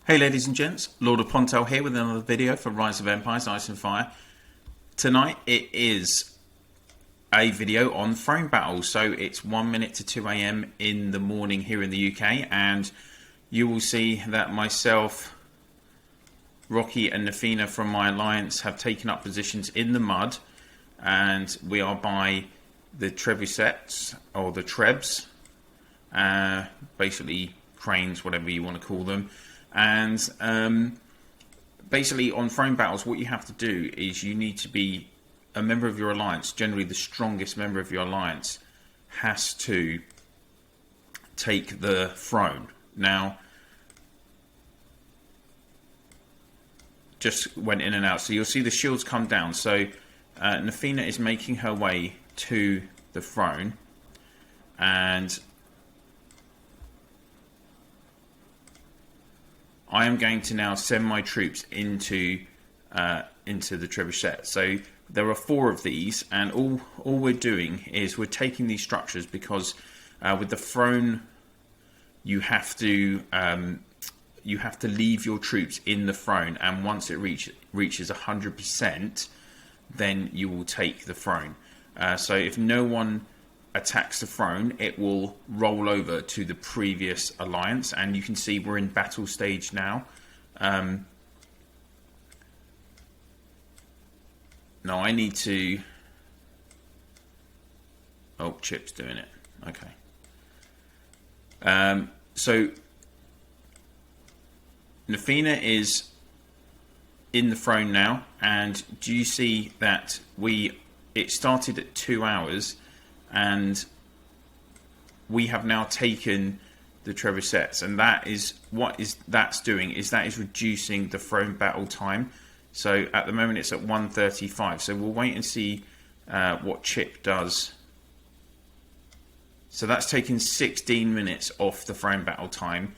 Hey ladies and gents, LordOfPondtail here with another video for Rise of Empires Ice and Fire. Tonight it is a video on throne battles, so it's 1 minute to 2 AM in the morning here in the UK, and you will see that myself, Rocky and Nafina from my alliance have taken up positions in the mud, and we are by the trebuchets, or the trebs, basically cranes, whatever you want to call them. And basically on throne battles, what you have to do is you need to be a member of your alliance. Generally the strongest member of your alliance has to take the throne. Now, just went in and out, so you'll see the shields come down. So Nafina is making her way to the throne, and I am going to now send my troops into the trebuchet. So there are 4 of these, and all we're doing is we're taking these structures because with the throne you have to leave your troops in the throne, and once it reaches 100%, then you will take the throne. So if no one attacks the throne, it will roll over to the previous alliance, and you can see we're in battle stage now. Now I need to... Oh, Chip's doing it. Okay. So Nafina is in the throne now, and do you see that it started at 2 hours, and we have now taken the trebuchets, and that is that's doing is reducing the throne battle time. So at the moment it's at 1:35. So we'll wait and see what Chip does. So that's taken 16 minutes off the throne battle time.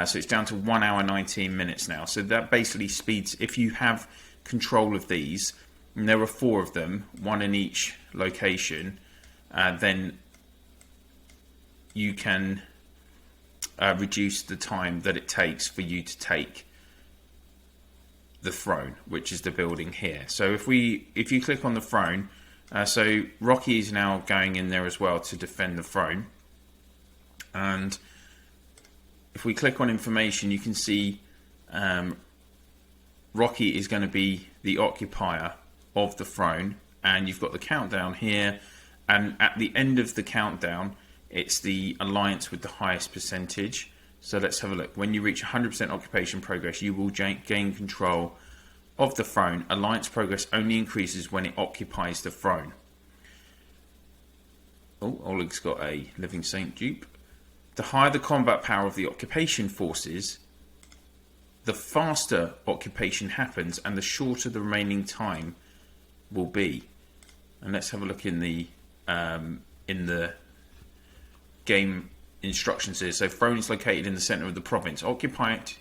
So it's down to 1 hour 19 minutes now. So that basically speeds, if you have control of these, and there are 4 of them, 1 in each location, then you can reduce the time that it takes for you to take the throne, which is the building here. So if you click on the throne, so Rocky is now going in there as well to defend the throne, and if we click on information, you can see Rocky is going to be the occupier of the throne, and you've got the countdown here. And at the end of the countdown, it's the alliance with the highest percentage. So let's have a look. When you reach 100% occupation progress, you will gain control of the throne. Alliance progress only increases when it occupies the throne. Oh, Oleg's got a living saint dupe. The higher the combat power of the occupation forces, the faster occupation happens, and the shorter the remaining time will be. And let's have a look in the game instructions here. So throne is located in the center of the province. Occupy it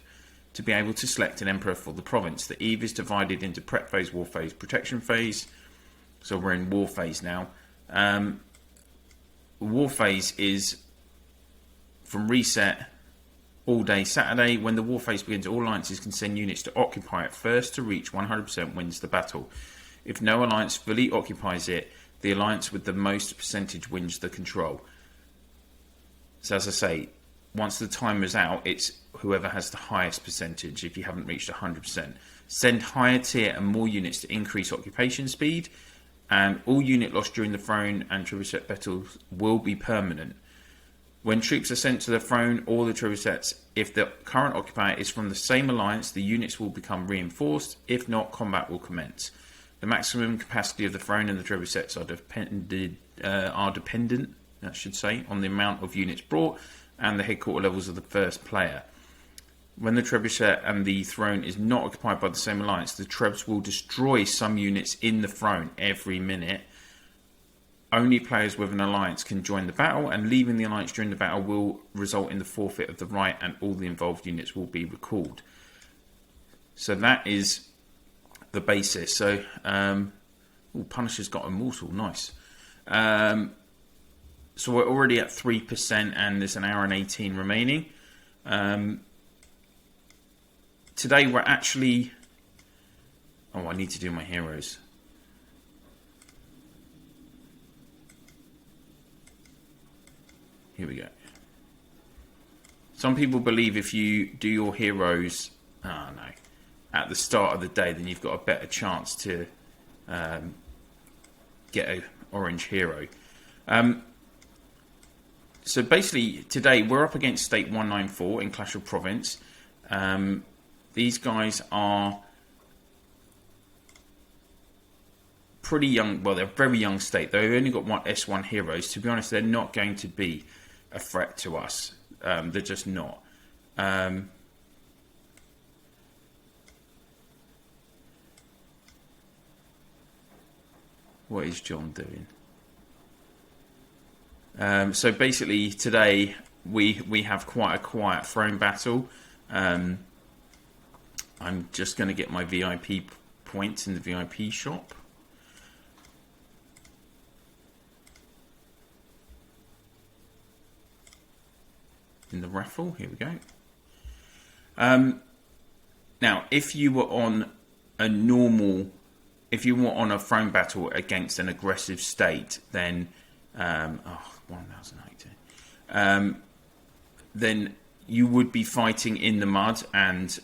to be able to select an emperor for the province. The eve is divided into prep phase, war phase, protection phase. So we're in war phase now. War phase is from reset all day Saturday. When the war phase begins, all alliances can send units to occupy it. First to reach 100% wins the battle. If no alliance fully occupies it, the alliance with the most percentage wins the control. So as I say, once the timer's out, it's whoever has the highest percentage if you haven't reached 100%. Send higher tier and more units to increase occupation speed, and all unit loss during the throne and trebuchet battles will be permanent. When troops are sent to the throne or the trebuchets, if the current occupier is from the same alliance, the units will become reinforced. If not, combat will commence. The maximum capacity of the throne and the trebuchets are dependent, I should say, on the amount of units brought and the headquarter levels of the first player. When the trebuchet and the throne is not occupied by the same alliance, the trebs will destroy some units in the throne every minute. Only players with an alliance can join the battle, and leaving the alliance during the battle will result in the forfeit of the right, and all the involved units will be recalled. So that is the basis. So Punisher's got Immortal, nice. So we're already at 3%, and there's an hour and 18 remaining. today we're actually... Oh, I need to do my heroes. Here we go. Some people believe if you do your heroes, at the start of the day, then you've got a better chance to get an orange hero. So basically, today we're up against State 194 in Clash of Province. These guys are pretty young. Well, they're a very young state. They've only got one S1 heroes. To be honest, they're not going to be a threat to us. They're just not. What is John doing? So basically today we have quite a quiet throne battle. I'm just going to get my VIP points in the VIP shop. In the raffle, here we go. Now, if you were on a normal, if you were on a throne battle against an aggressive state, then 1,080. Then you would be fighting in the mud, and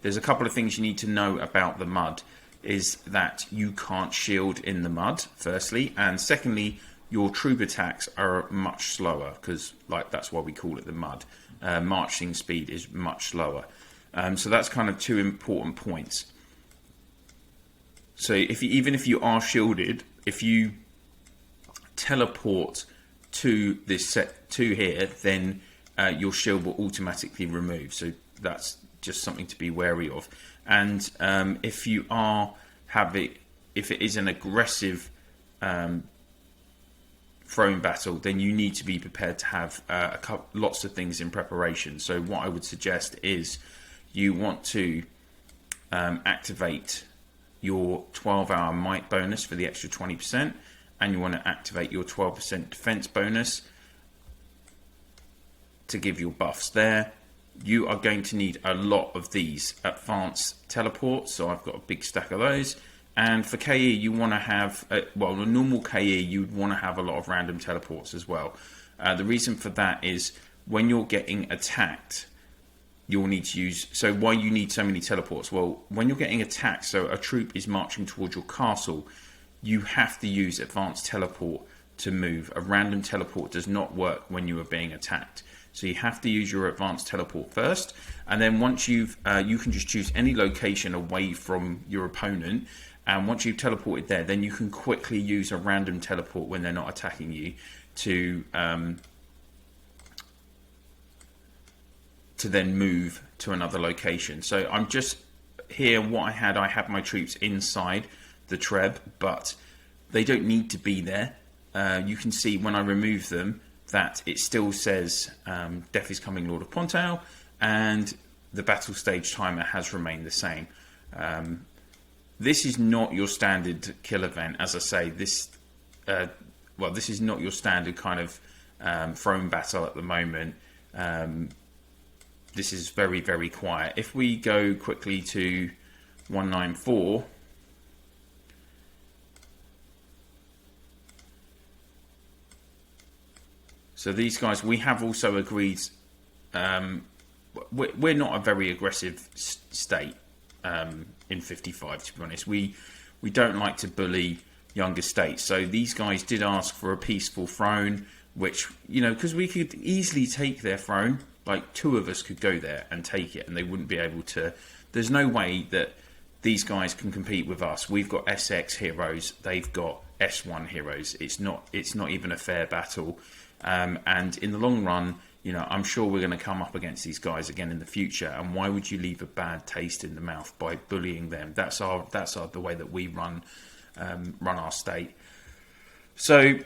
there's a couple of things you need to know about the mud. Is that you can't shield in the mud, firstly, and secondly, your troop attacks are much slower, because that's why we call it the mud. Marching speed is much slower. So that's kind of two important points. So even if you are shielded, if you teleport to this set to here, then your shield will automatically remove. So that's just something to be wary of. And if you are if it is an aggressive throne battle, then you need to be prepared to have lots of things in preparation. So what I would suggest is you want to activate your 12-hour might bonus for the extra 20%, and you want to activate your 12% defense bonus to give your buffs there. You are going to need a lot of these advanced teleports, so I've got a big stack of those. And for KE, you want to have, a normal KE, you'd want to have a lot of random teleports as well. The reason for that is when you're getting attacked, you'll need to use... So why you need so many teleports? Well, when you're getting attacked, so a troop is marching towards your castle, you have to use advanced teleport to move. A random teleport does not work when you are being attacked. So you have to use your advanced teleport first, and then once you've, you can just choose any location away from your opponent, and once you've teleported there, then you can quickly use a random teleport when they're not attacking you to then move to another location. So I'm just here. I had my troops inside the Treb, but they don't need to be there. You can see when I remove them that it still says Death is Coming, Lord of Pontail, and the battle stage timer has remained the same. This is not your standard kill event, as I say. This is not your standard kind of throne battle at the moment. This is very, very quiet. If we go quickly to 194, so these guys, we have also agreed, we're not a very aggressive state in 55, to be honest. We don't like to bully younger states. So these guys did ask for a peaceful throne, which, because we could easily take their throne. Like, two of us could go there and take it, and they wouldn't be able to. There's no way that these guys can compete with us. We've got SX heroes, they've got S1 heroes. It's not even a fair battle. And in the long run, I'm sure we're going to come up against these guys again in the future. And why would you leave a bad taste in the mouth by bullying them? That's the way that we run our state. So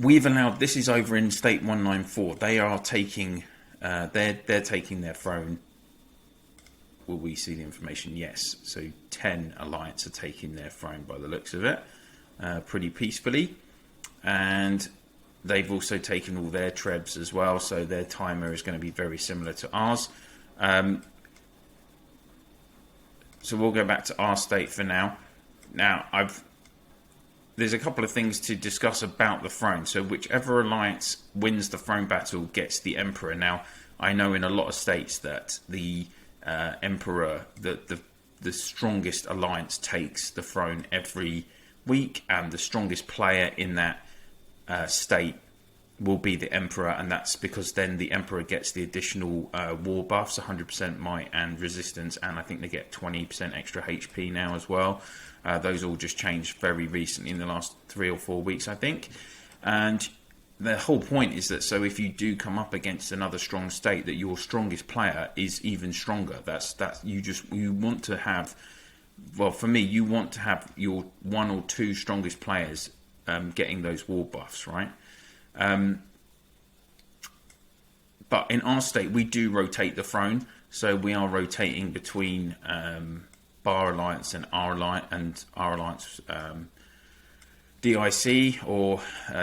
we've allowed. This is over in State 194. They are taking. They're taking their throne. Will we see the information? Yes. So 10 Alliance are taking their throne by the looks of it, pretty peacefully, and they've also taken all their trebs as well. So their timer is going to be very similar to ours. So we'll go back to our state for now. Now, there's a couple of things to discuss about the throne. So whichever alliance wins the throne battle gets the emperor. Now, I know in a lot of states that the emperor, the strongest alliance takes the throne every week, and the strongest player in that state will be the emperor, and that's because then the emperor gets the additional war buffs, 100% might and resistance, and I think they get 20% extra HP now as well. Those all just changed very recently in the last 3 or 4 weeks, I think. And the whole point is that, so if you do come up against another strong state, that your strongest player is even stronger. You want to have, well, for me, you want to have your 1 or 2 strongest players getting those war buffs, right? But in our state, we do rotate the throne, so we are rotating between Bar Alliance and our alliance, DIC, or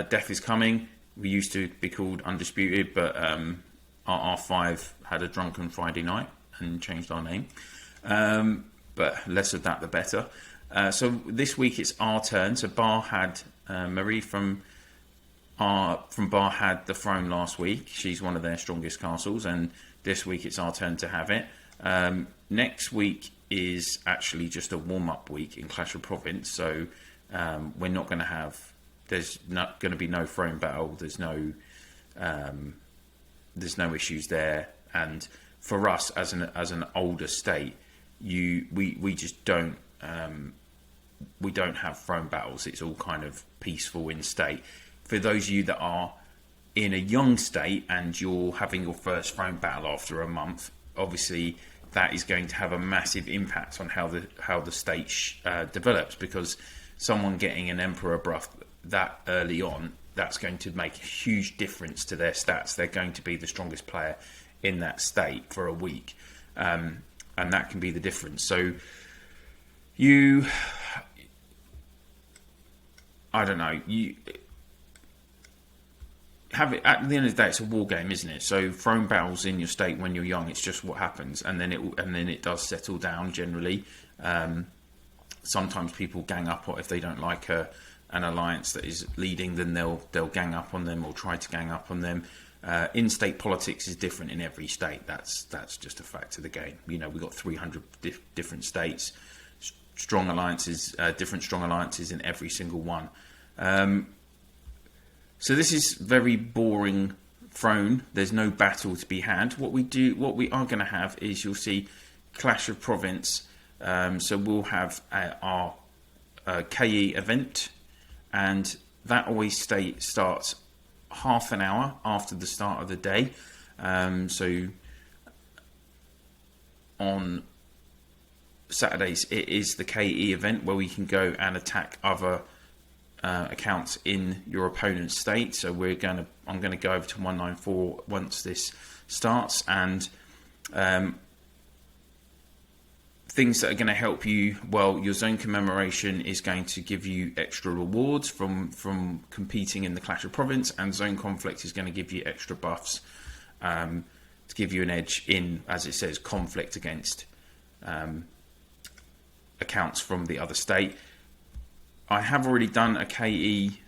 Death is Coming. We used to be called Undisputed, but our R5 had a drunken Friday night and changed our name. But less of that, the better. So this week it's our turn. So Bar had Marie from Bar had the throne last week. She's one of their strongest castles, and this week it's our turn to have it. Next week is actually just a warm-up week in Clash of Province, so we're not going to have. There's not going to be no throne battle. There's no issues there, and for us as an older state, we just don't we don't have throne battles. It's all kind of peaceful in state. For those of you that are in a young state and you're having your first throne battle after a month, obviously that is going to have a massive impact on how the state develops, because someone getting an emperor buff that early on, that's going to make a huge difference to their stats. They're going to be the strongest player in that state for a week, and that can be the difference. So I don't know, you have it at the end of the day. It's a war game, isn't it? So throne battles in your state when you're young, it's just what happens, and then it does settle down generally. Sometimes people gang up, or if they don't like an alliance that is leading, then they'll gang up on them or try to gang up on them. In-state politics is different in every state. That's just a fact of the game. You know, we've got 300 different states, strong alliances, different strong alliances in every single one. So this is very boring throne. There's no battle to be had. What we are going to have is, you'll see Clash of Province. So we'll have our KE event, and that always starts half an hour after the start of the day. So on Saturdays it is the KE event, where we can go and attack other accounts in your opponent's state. So I'm going to go over to 194 once this starts, and things that are going to help you. Well, your zone commemoration is going to give you extra rewards from competing in the Clash of Province, and zone conflict is going to give you extra buffs to give you an edge in, as it says, conflict against accounts from the other state. I have already done a KE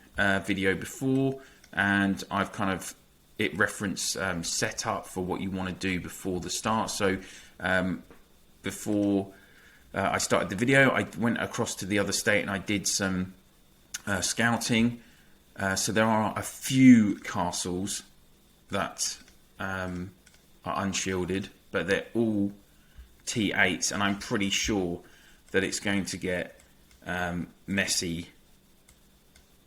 video before, and I've kind of referenced setup for what you want to do before the start. So before I started the video, I went across to the other state and I did some scouting. So there are a few castles that are unshielded, but they're all T8s, and I'm pretty sure that it's going to get messy.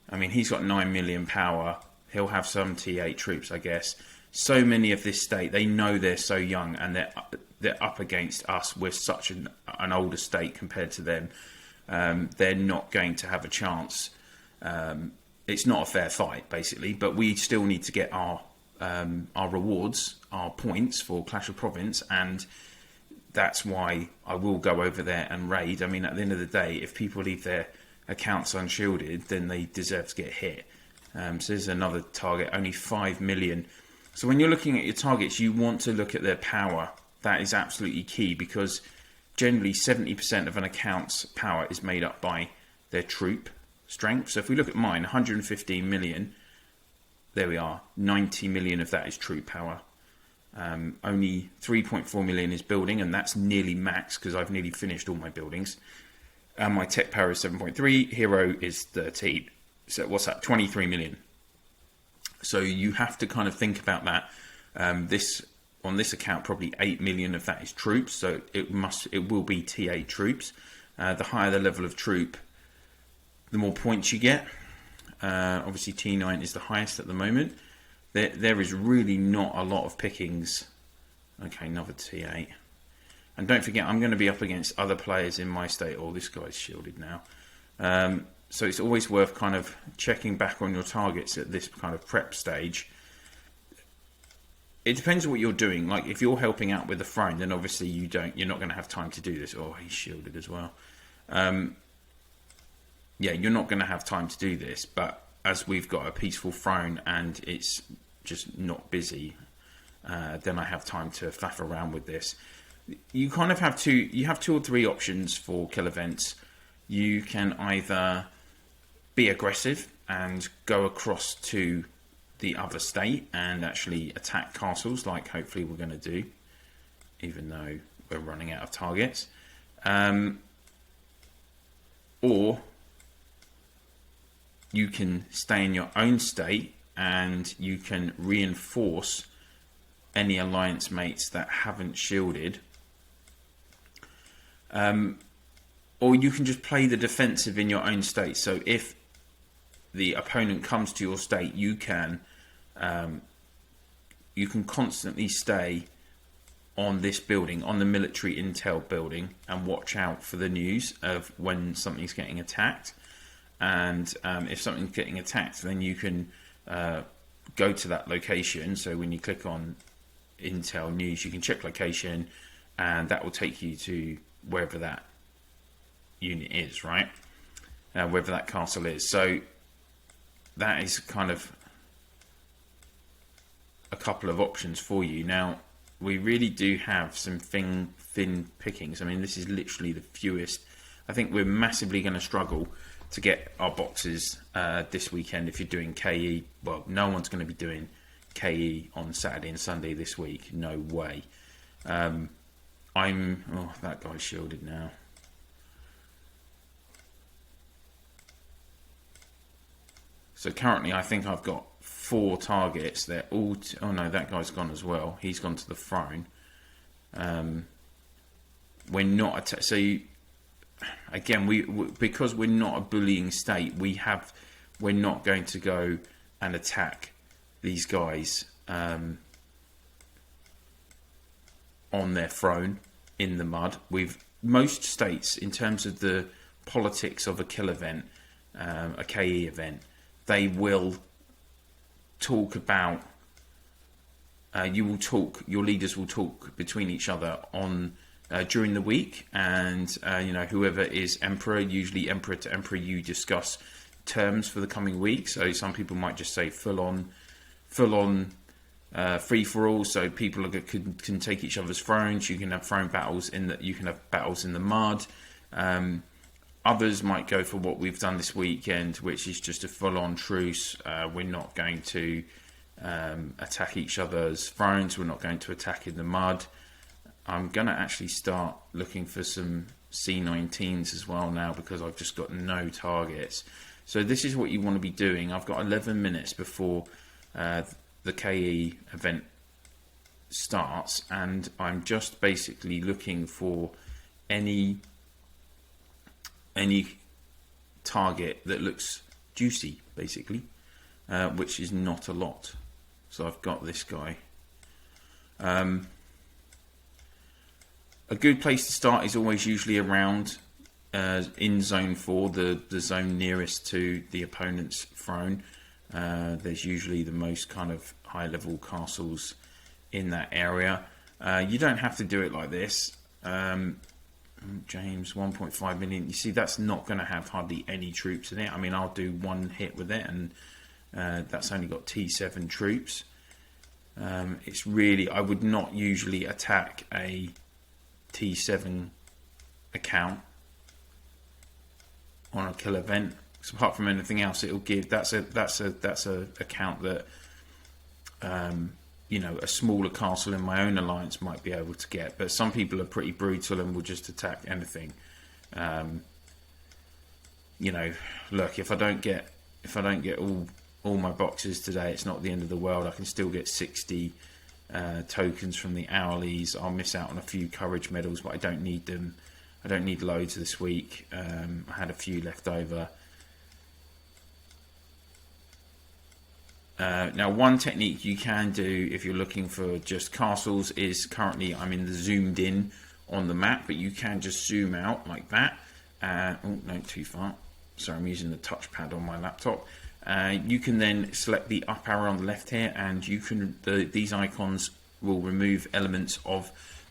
I mean, he's got 9 million power. He'll have some T8 troops, I guess. So many of this state, they know they're so young, and they're up against us. We're such an older state compared to them. They're not going to have a chance. It's not a fair fight, basically. But we still need to get our rewards, our points for Clash of Province, and that's why I will go over there and raid. I mean, at the end of the day, if people leave their accounts unshielded, then they deserve to get hit. So there's another target, only 5 million. So when you're looking at your targets, you want to look at their power. That is absolutely key, because generally 70% of an account's power is made up by their troop strength. So if we look at mine, 115 million, there we are, 90 million of that is troop power. Only 3.4 million is building, and that's nearly max because I've nearly finished all my buildings. And my tech power is 7.3, hero is 13. So what's that? 23 million. So you have to kind of think about that. On this account, probably 8 million of that is troops. So it will be TA troops. The higher the level of troop, the more points you get. Obviously T9 is the highest at the moment. There is really not a lot of pickings. Okay, another T8. And don't forget, I'm going to be up against other players in my state. Oh, this guy's shielded now. So it's always worth kind of checking back on your targets at this kind of prep stage. It depends on what you're doing. Like if you're helping out with the throne, then obviously you're not going to have time to do this. Oh, he's shielded as well. Yeah, you're not going to have time to do this. But as we've got a peaceful throne and it's just not busy, then I have time to faff around with this. You kind of have two or three options for kill events. You can either be aggressive and go across to the other state and actually attack castles, like hopefully we're going to do, even though we're running out of targets. Or you can stay in your own state and you can reinforce any alliance mates that haven't shielded. Or you can just play the defensive in your own state. So if the opponent comes to your state, you can constantly stay on this building, on the military intel building, and watch out for the news of when something's getting attacked. And if something's getting attacked, then you can go to that location. So when you click on intel news, you can check location, and that will take you to wherever that unit is, right? Wherever that castle is. So that is kind of a couple of options for you. Now, we really do have some thin pickings. I mean, this is literally the fewest. I think we're massively going to struggle to get our boxes this weekend if you're doing KE. Well, no one's going to be doing KE on Saturday and Sunday this week. No way. Oh, that guy's shielded now. So currently I think I've got 4 targets. They're all... oh no, that guy's gone as well. He's gone to the throne. We're not... so again, because we're not a bullying state, we're not going to go and attack these guys on their throne in the mud. Most states, in terms of the politics of a kill event, a KE event, they will talk about. Your leaders will talk between each other on during the week, and whoever is emperor, usually emperor to emperor, you discuss terms for the coming week. So some people might just say full on free for all. So people can take each other's thrones. You can have throne battles you can have battles in the mud. Others might go for what we've done this weekend, which is just a full-on truce. We're not going to attack each other's thrones. We're not going to attack in the mud. I'm going to actually start looking for some C19s as well now, because I've just got no targets. So this is what you want to be doing. I've got 11 minutes before the KE event starts, and I'm just basically looking for any target that looks juicy, basically, which is not a lot. So I've got this guy. A good place to start is always usually around in zone 4, the zone nearest to the opponent's throne. There's usually the most kind of high level castles in that area. You don't have to do it like this. James, 1.5 million. You see, that's not going to have hardly any troops in it. I mean, I'll do one hit with it, and that's only got T7 troops. It's really, I would not usually attack a T7 account on a kill event. So apart from anything else, it'll give that's a account that you know, a smaller castle in my own alliance might be able to get. But some people are pretty brutal and will just attack anything. You know, look, if I don't get all my boxes today, it's not the end of the world. I can still get 60 tokens from the hourlies. I'll miss out on a few courage medals, but I don't need them. I don't need loads this week. I had a few left over. Now, one technique you can do if you're looking for just castles is, currently I'm in the zoomed in on the map, but you can just zoom out like that. Oh no, too far. Sorry, I'm using the touchpad on my laptop. You can then select the up arrow on the left here, and you can these icons will remove elements of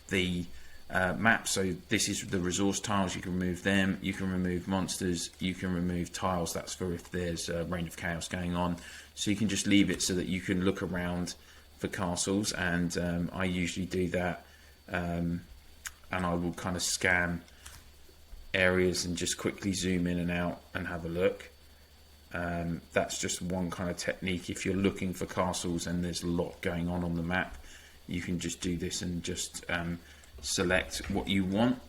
the map. So this is the resource tiles. You can remove them. You can remove monsters. You can remove tiles. That's for if there's a Reign of Chaos going on. So you can just leave it so that you can look around for castles, and I usually do that, and I will kind of scan areas and just quickly zoom in and out and have a look. That's just one kind of technique. If you're looking for castles and there's a lot going on the map, you can just do this and just select what you want.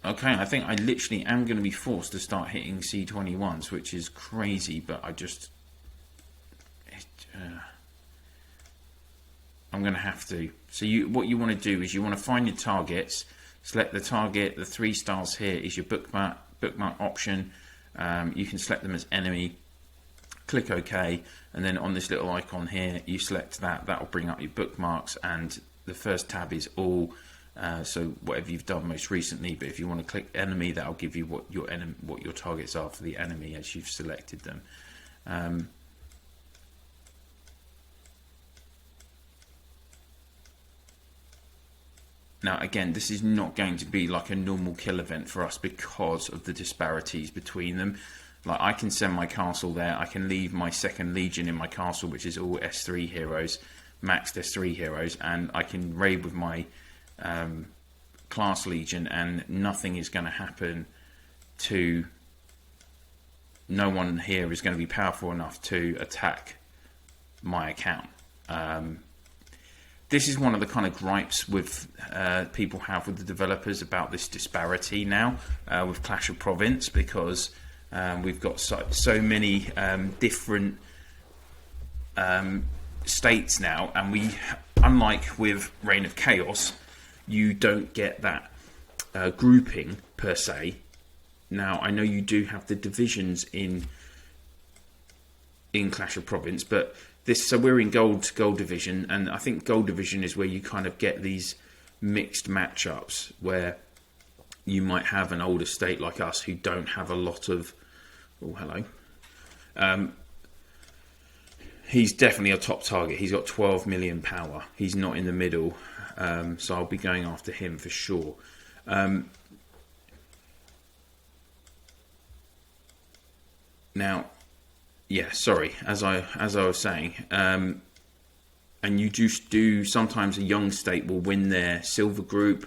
Okay, I think I literally am going to be forced to start hitting C21s, which is crazy, but I just I'm going to have to. So what you want to do is you want to find your targets, select the target. The 3 stars here is your bookmark option. You can select them as enemy, click OK, and then on this little icon here you select that. That will bring up your bookmarks, and the first tab is all, so whatever you've done most recently. But if you want to click enemy, that'll give you what your targets are for the enemy as you've selected them. Now again, this is not going to be like a normal kill event for us because of the disparities between them. Like, I can send my castle there, I can leave my 2nd Legion in my castle, which is all S3 heroes, maxed S3 heroes, and I can raid with my class Legion, and nothing is going to happen to... No one here is going to be powerful enough to attack my account. This is one of the kind of gripes with people have with the developers about this disparity now with Clash of Province, because we've got so many different states now, and we, unlike with Reign of Chaos, you don't get that grouping per se. Now I know you do have the divisions in Clash of Province, but so we're in gold division, and I think gold division is where you kind of get these mixed matchups where you might have an older state like us who don't have a lot of... Oh, hello. He's definitely a top target. He's got 12 million power. He's not in the middle, so I'll be going after him for sure. Now, yeah, sorry, as I was saying, and you just do, sometimes a young state will win their silver group,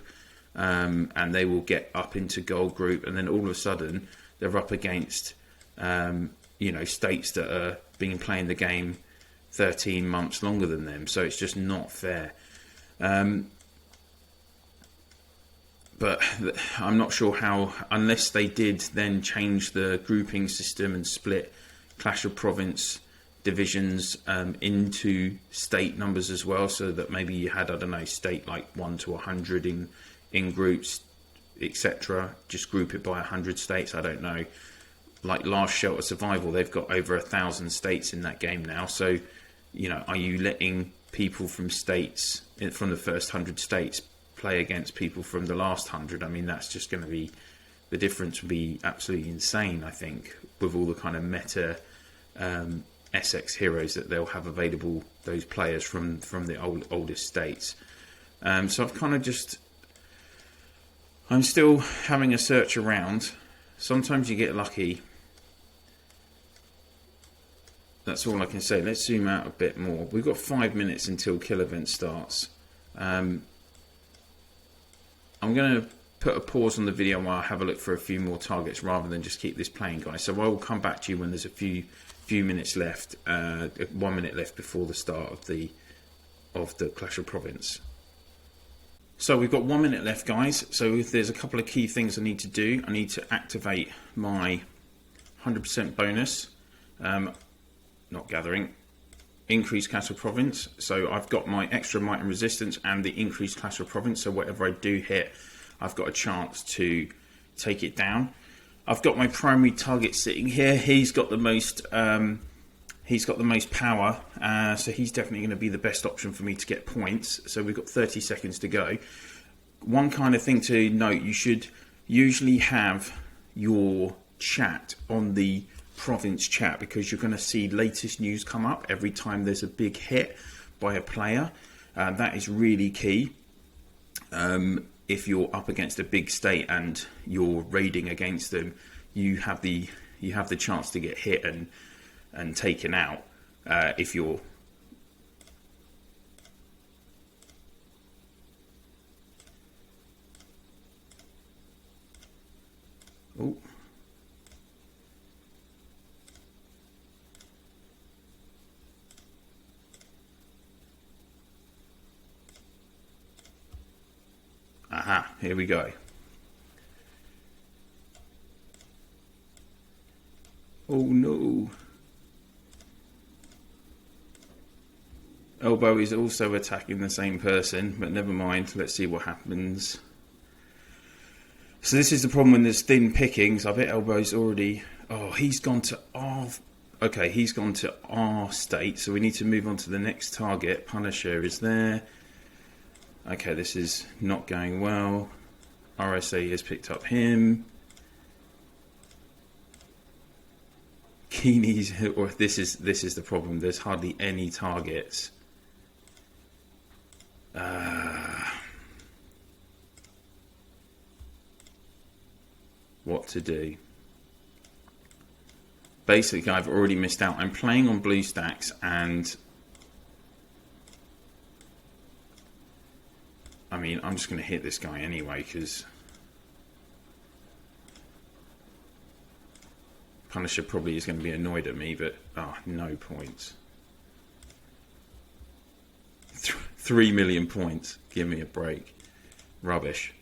and they will get up into gold group, and then all of a sudden they're up against you know, states that are been playing the game 13 months longer than them, so it's just not fair. But I'm not sure how, unless they did then change the grouping system and split Clash of Province divisions into state numbers as well, so that maybe you had, I don't know, state like 1 to 100 in groups, etc. Just group it by 100 states. I don't know. Like Last Shelter Survival, they've got over 1,000 states in that game now. So, you know, are you letting people from states, from the first 100 states, play against people from the last 100? I mean, that's just going to be, the difference would be absolutely insane, I think, with all the kind of meta SX heroes that they'll have available, those players from the oldest states. So I've kind of just... I'm still having a search around. Sometimes you get lucky. That's all I can say. Let's zoom out a bit more. We've got 5 minutes until kill event starts. I'm going to put a pause on the video while I have a look for a few more targets rather than just keep this playing, guys. So I will come back to you when there's a few minutes left, 1 minute left before the start of the Clash of Province. So we've got 1 minute left, guys. So there's a couple of key things I need to do. I need to activate my 100% bonus, not gathering, increased Clash of Province. So I've got my extra might and resistance and the increased Clash of Province. So whatever I do hit, I've got a chance to take it down. I've got my primary target sitting here. He's got the most power, so he's definitely going to be the best option for me to get points. So we've got 30 seconds to go. One kind of thing to note, you should usually have your chat on the province chat, because you're going to see latest news come up every time there's a big hit by a player. That is really key. If you're up against a big state and you're raiding against them, you have the chance to get hit and taken out. If you're oh. Aha, here we go. Oh no. Elbow is also attacking the same person, but never mind. Let's see what happens. So this is the problem when there's thin pickings. I bet Elbow's already... Oh, he's gone to R... Okay, he's gone to R state, so we need to move on to the next target. Punisher is there. Okay, this is not going well. RSA has picked up him. Keeney's... Or this is the problem. There's hardly any targets. What to do? Basically, I've already missed out. I'm playing on blue stacks, and I mean, I'm just going to hit this guy anyway, because Punisher probably is going to be annoyed at me, but no points. 3 million points. Give me a break. Rubbish.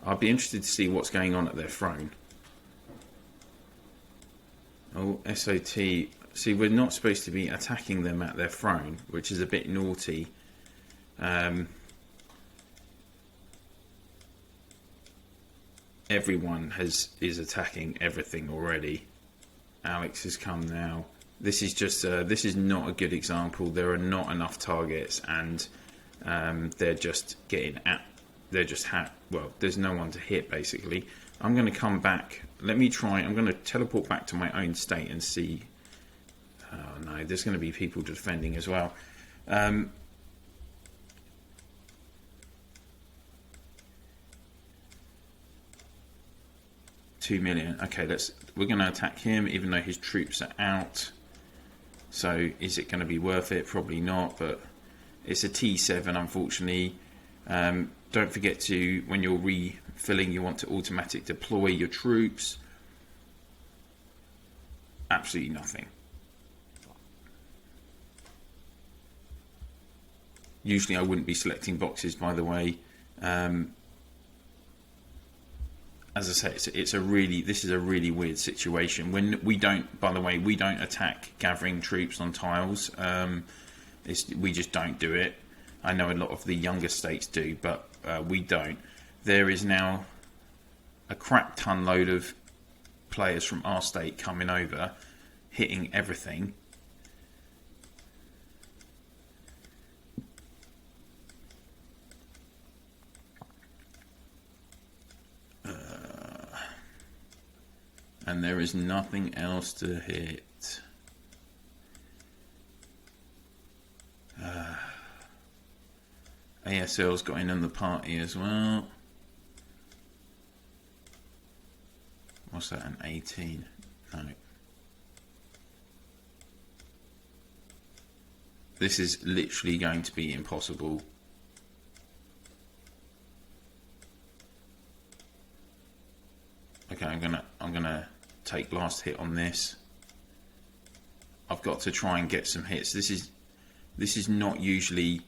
I'll be interested to see what's going on at their throne. Oh, SOT. See, we're not supposed to be attacking them at their throne, which is a bit naughty. Everyone is attacking everything already. Alex has come now. This is just this is not a good example. There are not enough targets, and they're just getting at. They're just well, there's no one to hit basically. I'm going to come back. Let me try. I'm going to teleport back to my own state and see. Oh no, there's going to be people defending as well. 2 million. Okay, we're going to attack him even though his troops are out. So is it going to be worth it? Probably not, but it's a T7 unfortunately. Don't forget to, when you're refilling, you want to automatic deploy your troops. Absolutely nothing. Usually I wouldn't be selecting boxes, by the way. As I say, this is a really weird situation. When we don't, by the way, we don't attack gathering troops on tiles. We just don't do it. I know a lot of the younger states do, but we don't. There is now a crap ton load of players from our state coming over, hitting everything. And there is nothing else to hit. ASL's got in on the party as well. What's that, an 18? No. This is literally going to be impossible. Okay, I'm gonna take last hit on this. I've got to try and get some hits. This is not usually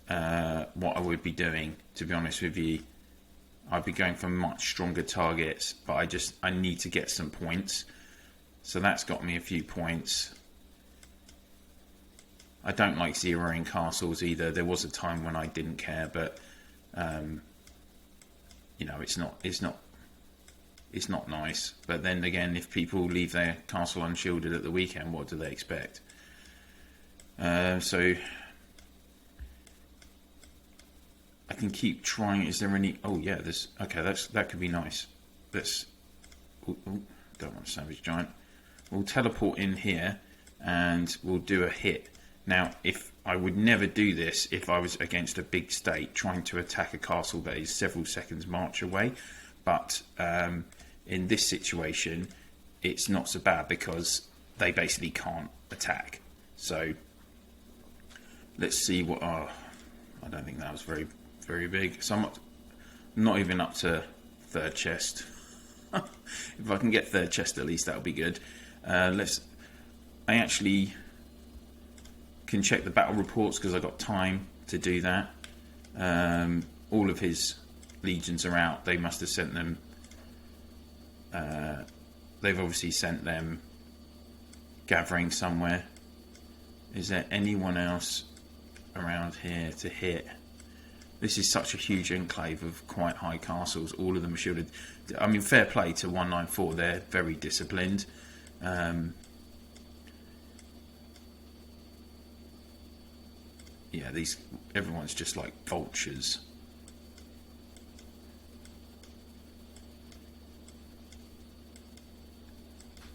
what I would be doing, to be honest with you. I'd be going for much stronger targets, but I need to get some points. So that's got me a few points. I don't like zeroing castles either. There was a time when I didn't care, but you know, it's not nice. But then again, if people leave their castle unshielded at the weekend, what do they expect? So I can keep trying. Is there any? Oh yeah, there's. Okay, that could be nice. Let's. Don't want a savage giant. We'll teleport in here, and we'll do a hit. Now, if I would never do this if I was against a big state trying to attack a castle that is several seconds march away, but in this situation, it's not so bad because they basically can't attack. So let's see what. Oh, I don't think that was very big. So I'm not even up to third chest. If I can get third chest at least, that'll be good. I actually can check the battle reports because I got time to do that. All of his legions are out. They must have sent them. They've obviously sent them gathering somewhere. Is there anyone else around here to hit? This is such a huge enclave of quite high castles. All of them are shielded. I mean, fair play to 194. They're very disciplined. Yeah, everyone's just like vultures.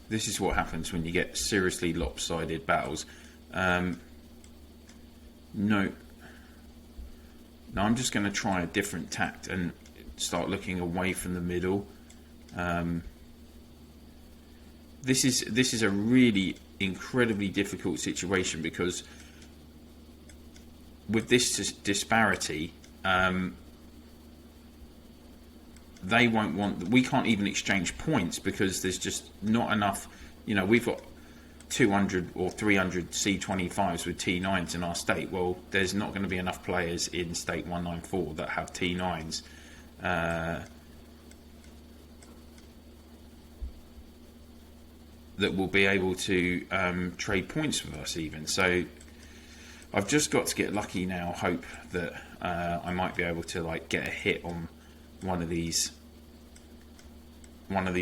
This is what happens when you get seriously lopsided battles. No, I'm just going to try a different tact and start looking away from the middle. This is a really incredibly difficult situation because with this disparity, they won't want. We can't even exchange points because there's just not enough. You know, we've got 200 or 300 C25s with T9s in our state. Well, there's not going to be enough players in state 194 that have T9s. That will be able to trade points with us even. So I've just got to get lucky now. Hope that I might be able to like get a hit on one of these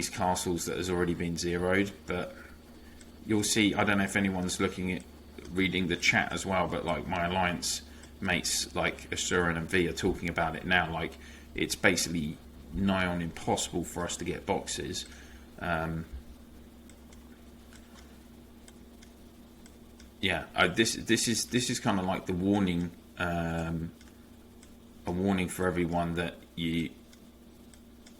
castles that has already been zeroed. But you'll see. I don't know if anyone's reading the chat as well. But like my alliance mates, like Asuran and V, are talking about it now. Like it's basically nigh on impossible for us to get boxes. Yeah, this is kind of like the warning, a warning for everyone that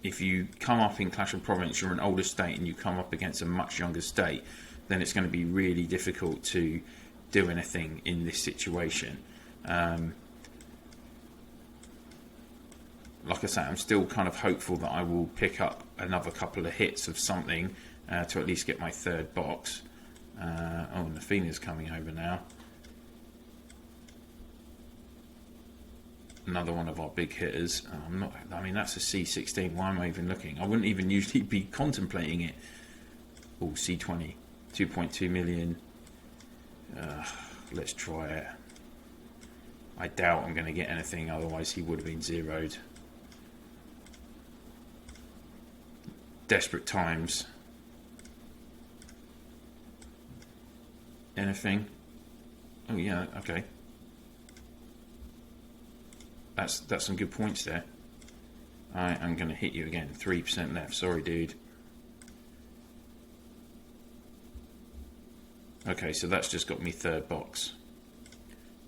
if you come up in Clash of Province, you're an older state and you come up against a much younger state, then it's going to be really difficult to do anything in this situation. Like I say, I'm still kind of hopeful that I will pick up another couple of hits of something to at least get my third box. Oh, and Athena's coming over now. Another one of our big hitters. I mean, that's a C16. Why am I even looking? I wouldn't even usually be contemplating it. Oh, C20. 2.2 million. Let's try it. I doubt I'm going to get anything, otherwise he would have been zeroed. Desperate times. Anything? Oh yeah, okay. That's some good points there. I am going to hit you again. 3% left. Sorry, dude. Okay, so that's just got me third box.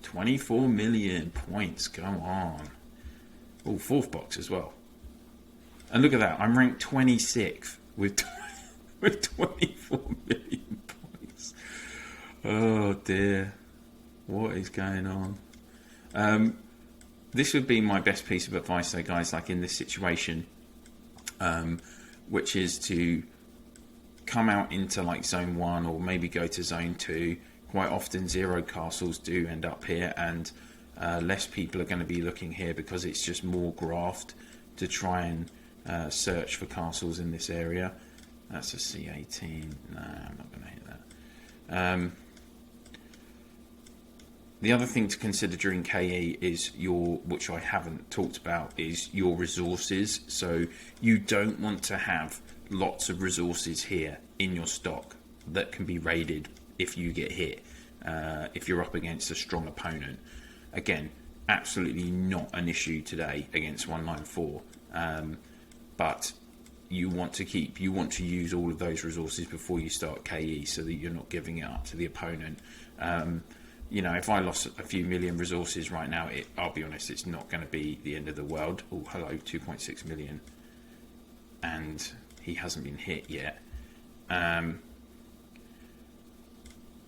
24 million points. Go on. Oh, fourth box as well. And look at that. I'm ranked 26th with with 24 million points. Oh dear, what is going on? This would be my best piece of advice, though, guys. Like in this situation, which is to come out into like zone 1 or maybe go to zone 2. Quite often, zero castles do end up here, and less people are going to be looking here because it's just more graft to try and search for castles in this area. That's a C18. No, I'm not going to hit that. The other thing to consider during KE is which I haven't talked about, is your resources. So you don't want to have lots of resources here in your stock that can be raided if you get hit, if you're up against a strong opponent. Again, absolutely not an issue today against 194, but you want to use all of those resources before you start KE so that you're not giving it up to the opponent. You know, if I lost a few million resources right now, I'll be honest, it's not going to be the end of the world. Oh, hello, 2.6 million. And he hasn't been hit yet.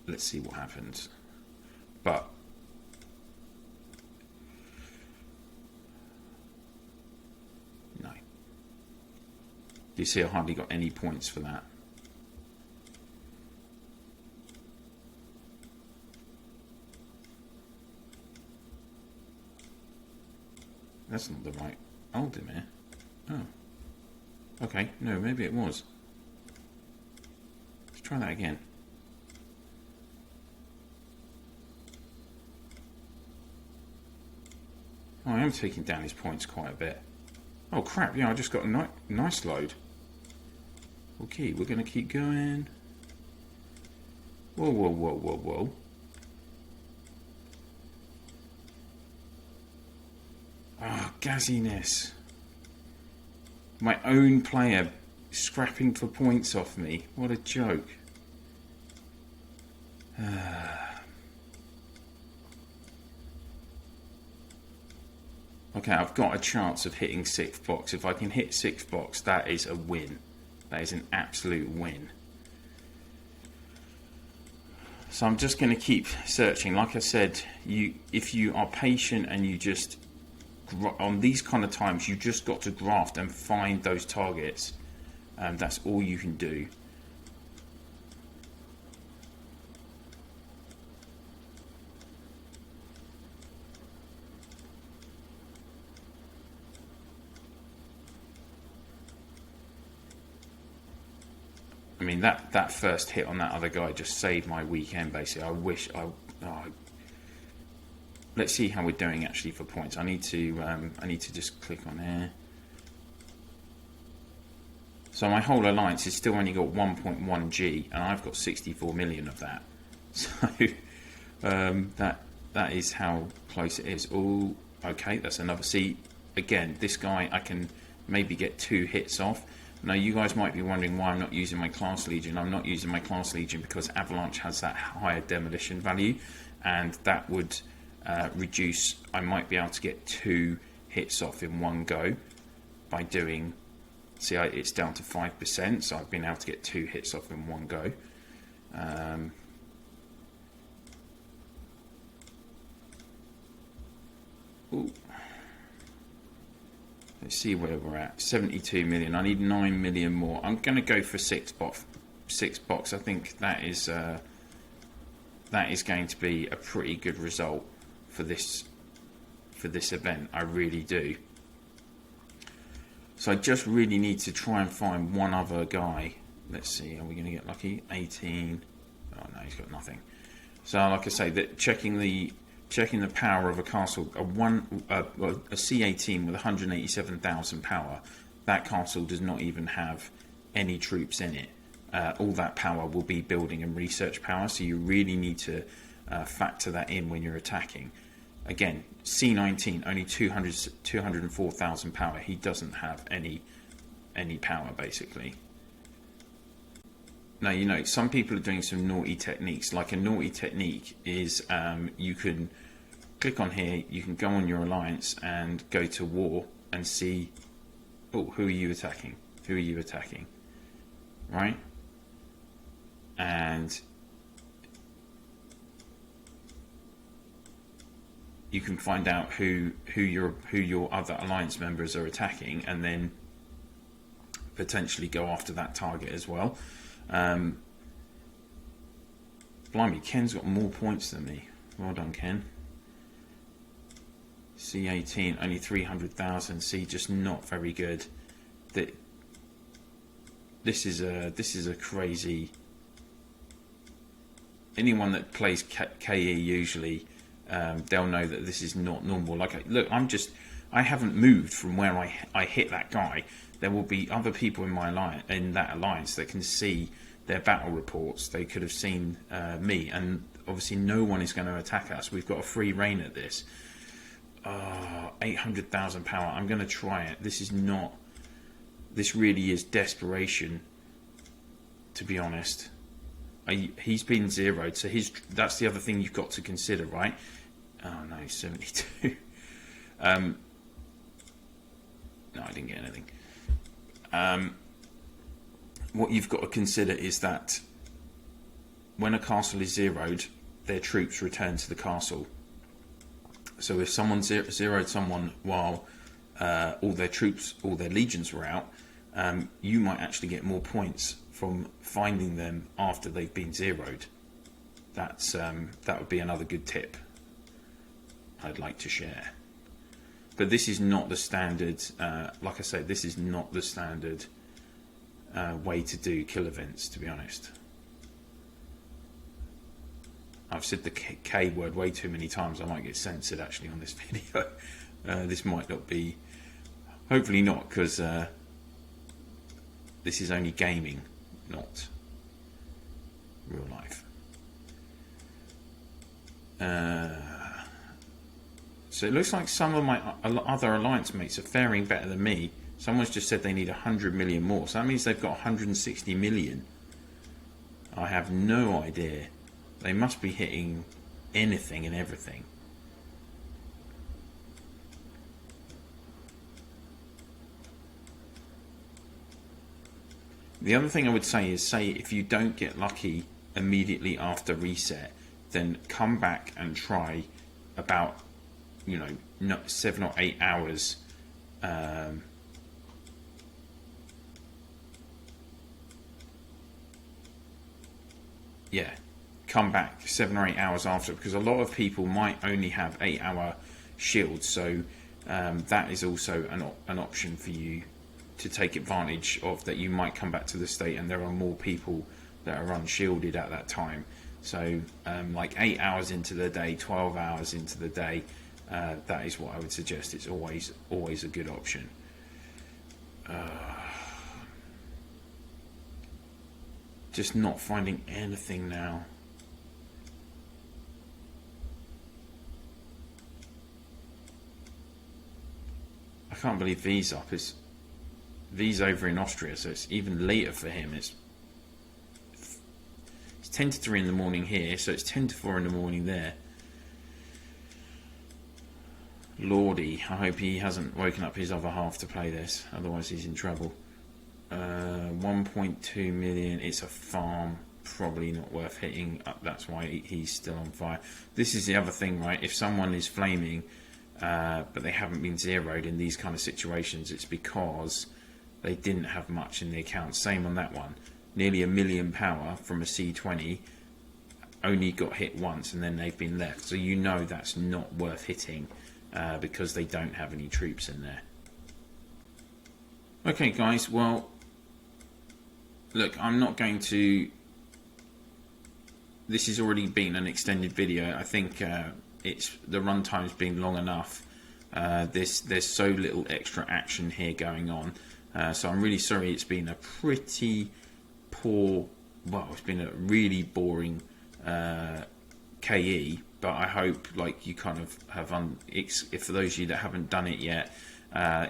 Let's see what happens. But no. You see, I hardly got any points for that. That's not the right Aldemir. Oh. Okay, no, maybe it was. Let's try that again. Oh, I am taking down his points quite a bit. Oh crap, yeah, I just got a nice load. Okay, we're going to keep going. Whoa, whoa, whoa, whoa, whoa. Ah, gazziness. My own player scrapping for points off me. What a joke. Okay, I've got a chance of hitting 6th box. If I can hit 6th box, that is a win. That is an absolute win. So I'm just going to keep searching. Like I said, if you are patient and you just, on these kind of times, you just got to graft and find those targets. That's all you can do. I mean, that first hit on that other guy just saved my weekend, basically. I wish let's see how we're doing actually for points. I need to just click on here. So my whole alliance has still only got 1.1 G, and I've got 64 million of that. So that is how close it is. Oh, okay, that's another. See, again, this guy I can maybe get 2 hits off. Now, you guys might be wondering why I'm not using my Class Legion. I'm not using my Class Legion because Avalanche has that higher demolition value, and that would reduce. I might be able to get 2 hits off in one go by doing. See, it's down to 5%, so I've been able to get 2 hits off in one go. Ooh. Let's see where we're at. 72 million. I need 9 million more. I'm going to go for 6 box. I think that is going to be a pretty good result for this event. I really do. So I just really need to try and find one other guy. Let's see. Are we going to get lucky? 18. Oh no, he's got nothing. So like I say, that checking the power of a castle, a C18 with 187,000 power, that castle does not even have any troops in it. All that power will be building and research power, so you really need to factor that in when you're attacking. Again, C19, only 204,000 power. He doesn't have any power, basically. Now, you know, some people are doing some naughty techniques. Like a naughty technique is you can click on here, you can go on your alliance and go to war and see, oh, who are you attacking? Who are you attacking? Right? and you can find out who your other alliance members are attacking, and then potentially go after that target as well. Blimey, Ken's got more points than me. Well done, Ken. C18, only 300,000. C, just not very good. This is a crazy. Anyone that plays KE usually, they'll know that this is not normal. Like, look, I haven't moved from where I hit that guy. There will be other people in that alliance that can see their battle reports. They could have seen me, and obviously no one is going to attack us. We've got a free reign at this. 800,000 power. I'm going to try it. This really is desperation, to be honest. He's been zeroed, so that's the other thing you've got to consider, right? Oh no, 72. No, I didn't get anything. What you've got to consider is that when a castle is zeroed, their troops return to the castle. So if someone zeroed someone while all their troops, all their legions were out, you might actually get more points from finding them after they've been zeroed. That would be another good tip I'd like to share. But this is not the standard, like I say, this is not the standard way to do kill events, to be honest. I've said the K word way too many times. I might get censored actually on this video. This might not be, hopefully not, because this is only gaming, not real life. So it looks like some of my other alliance mates are faring better than me. Someone's just said they need 100 million more, so that means they've got 160 million. I have no idea. They must be hitting anything and everything. The other thing I would say is, say if you don't get lucky immediately after reset, then come back and try about, 7 or 8 hours come back 7 or 8 hours after, because a lot of people might only have 8-hour shields, so that is also an option for you to take advantage of, that you might come back to the state and there are more people that are unshielded at that time. So like 8 hours into the day, 12 hours into the day, that is what I would suggest. It's always a good option. Just not finding anything now. I can't believe V's up. V's over in Austria, so it's even later for him. It's 10 to 3 in the morning here, so it's 10 to 4 in the morning there. Lordy, I hope he hasn't woken up his other half to play this, otherwise he's in trouble. 1.2 million, it's a farm, probably not worth hitting. That's why he's still on fire. This is the other thing, right? If someone is flaming but they haven't been zeroed in these kind of situations, it's because they didn't have much in the account. Same on that one. Nearly 1 million power from a C20, only got hit once and then they've been left. So you know that's not worth hitting because they don't have any troops in there. Okay guys, well, look, I'm not going to... This has already been an extended video. I think the runtime's been long enough. There's so little extra action here going on. So I'm really sorry it's been a pretty poor... Well, it's been a really boring KE, but I hope like you kind of have... if for those of you that haven't done it yet,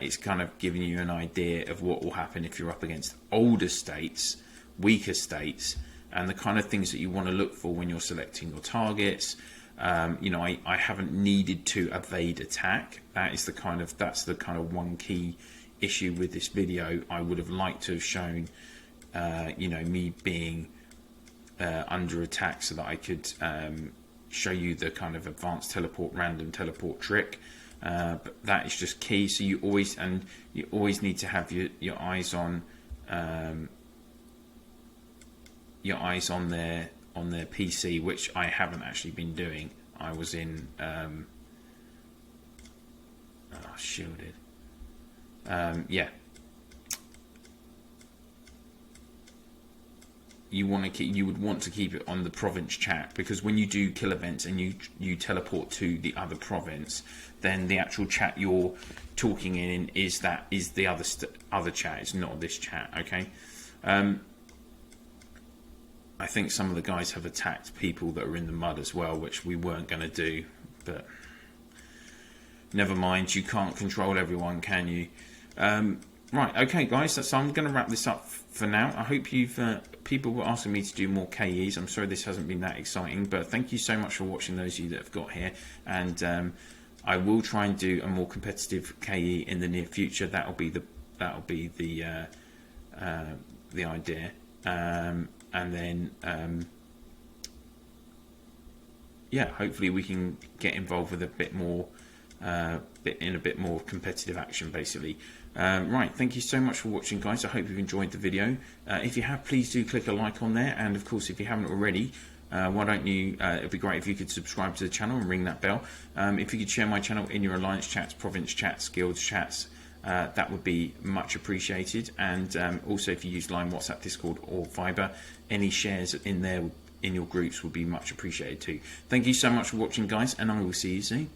it's kind of giving you an idea of what will happen if you're up against older states, weaker states, and the kind of things that you want to look for when you're selecting your targets. I haven't needed to evade attack. That's the kind of one key issue with this video. I would have liked to have shown, me being under attack so that I could show you the kind of advanced teleport, random teleport trick. But that is just key. So you always need to have your eyes on their PC, which I haven't actually been doing. I was in shielded. Yeah. You would want to keep it on the province chat, because when you do kill events and you teleport to the other province, then the actual chat you're talking in is the other chat. It's not this chat. Okay. I think some of the guys have attacked people that are in the mud as well, which we weren't going to do, but never mind. You can't control everyone, can you? Right, okay, guys. So I'm going to wrap this up for now. I hope people were asking me to do more KEs. I'm sorry this hasn't been that exciting, but thank you so much for watching, those of you that have got here. And I will try and do a more competitive KE in the near future. That'll be the idea. And then yeah, hopefully we can get involved with a bit more competitive action, basically. Right, thank you so much for watching, guys. I hope you've enjoyed the video. If you have, please do click a like on there, and of course, if you haven't already, why don't you, it'd be great if you could subscribe to the channel and ring that bell. If you could share my channel in your alliance chats, province chats, guilds chats, that would be much appreciated. And also, if you use Line, WhatsApp, Discord or Viber, any shares in there in your groups would be much appreciated too. Thank you so much for watching, guys, and I will see you soon.